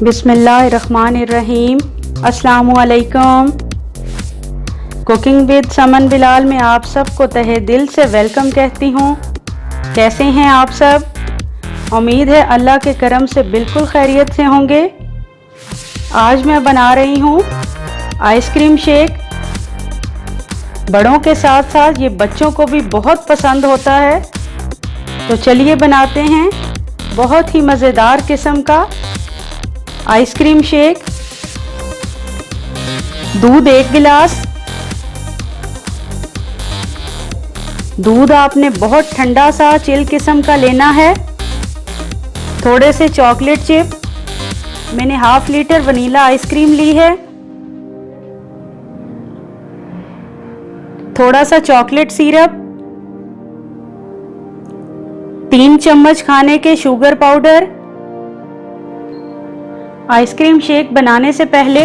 बिस्मिल्लाहिर्रहमानिर्रहीम। अस्सलामुअलैकुम। Cooking with someone Bilal में आप सबको तहे दिल से वेलकम कहती हूँ। कैसे हैं आप सब? उम्मीद है अल्लाह के करम से बिल्कुल खैरियत से होंगे। आज मैं बना रही हूँ आइसक्रीम शेक। बड़ों के साथ साथ ये बच्चों को भी बहुत पसंद होता है। तो चलिए बनाते हैं बहुत ही मज़ेदार किस्म का आइसक्रीम शेक। दूध 1 गिलास। दूध आपने बहुत ठंडा सा चिल किस्म का लेना है। थोड़े से चॉकलेट चिप। मैंने ½ लीटर वनीला आइसक्रीम ली है। थोड़ा सा चॉकलेट सिरप। 3 चम्मच खाने के शुगर पाउडर। आइसक्रीम शेक बनाने से पहले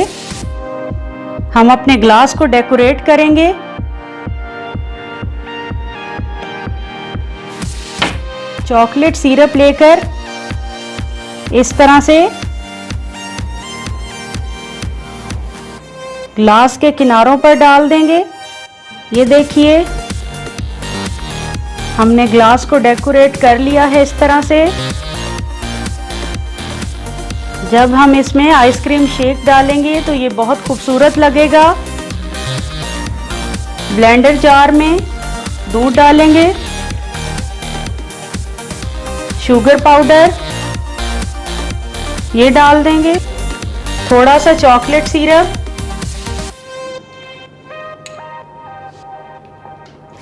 हम अपने ग्लास को डेकोरेट करेंगे। चॉकलेट सिरप लेकर इस तरह से ग्लास के किनारों पर डाल देंगे। ये देखिए हमने ग्लास को डेकोरेट कर लिया है इस तरह से। जब हम इसमें आइसक्रीम शेक डालेंगे तो ये बहुत खूबसूरत लगेगा। ब्लेंडर जार में दूध डालेंगे, शुगर पाउडर ये डाल देंगे, थोड़ा सा चॉकलेट सिरप,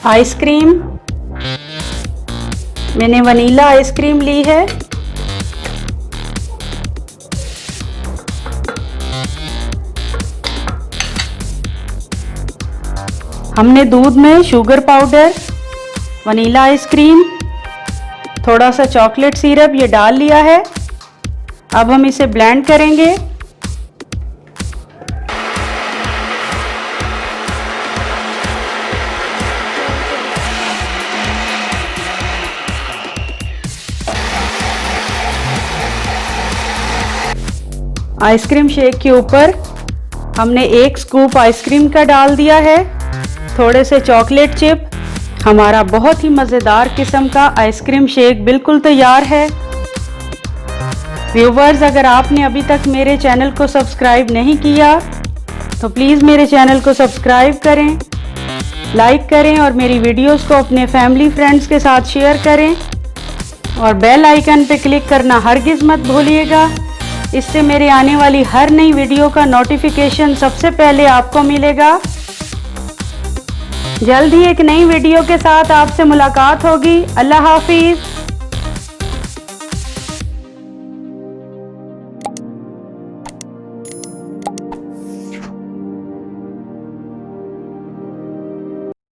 आइसक्रीम। मैंने वनीला आइसक्रीम ली है। हमने दूध में शुगर पाउडर, वनीला आइसक्रीम, थोड़ा सा चॉकलेट सिरप ये डाल लिया है। अब हम इसे ब्लेंड करेंगे। आइसक्रीम शेक के ऊपर हमने 1 स्कूप आइसक्रीम का डाल दिया है, थोड़े से चॉकलेट चिप। हमारा बहुत ही मज़ेदार किस्म का आइसक्रीम शेक बिल्कुल तैयार है। व्यूवर्स, अगर आपने अभी तक मेरे चैनल को सब्सक्राइब नहीं किया तो प्लीज़ मेरे चैनल को सब्सक्राइब करें, लाइक करें और मेरी वीडियोस को अपने फैमिली फ्रेंड्स के साथ शेयर करें और बेल आइकन पे क्लिक करना हरगिज़ मत भूलिएगा। इससे मेरे आने वाली हर नई वीडियो का नोटिफिकेशन सबसे पहले आपको मिलेगा। जल्द ही एक नई वीडियो के साथ आपसे मुलाकात होगी। अल्लाह हाफिज़।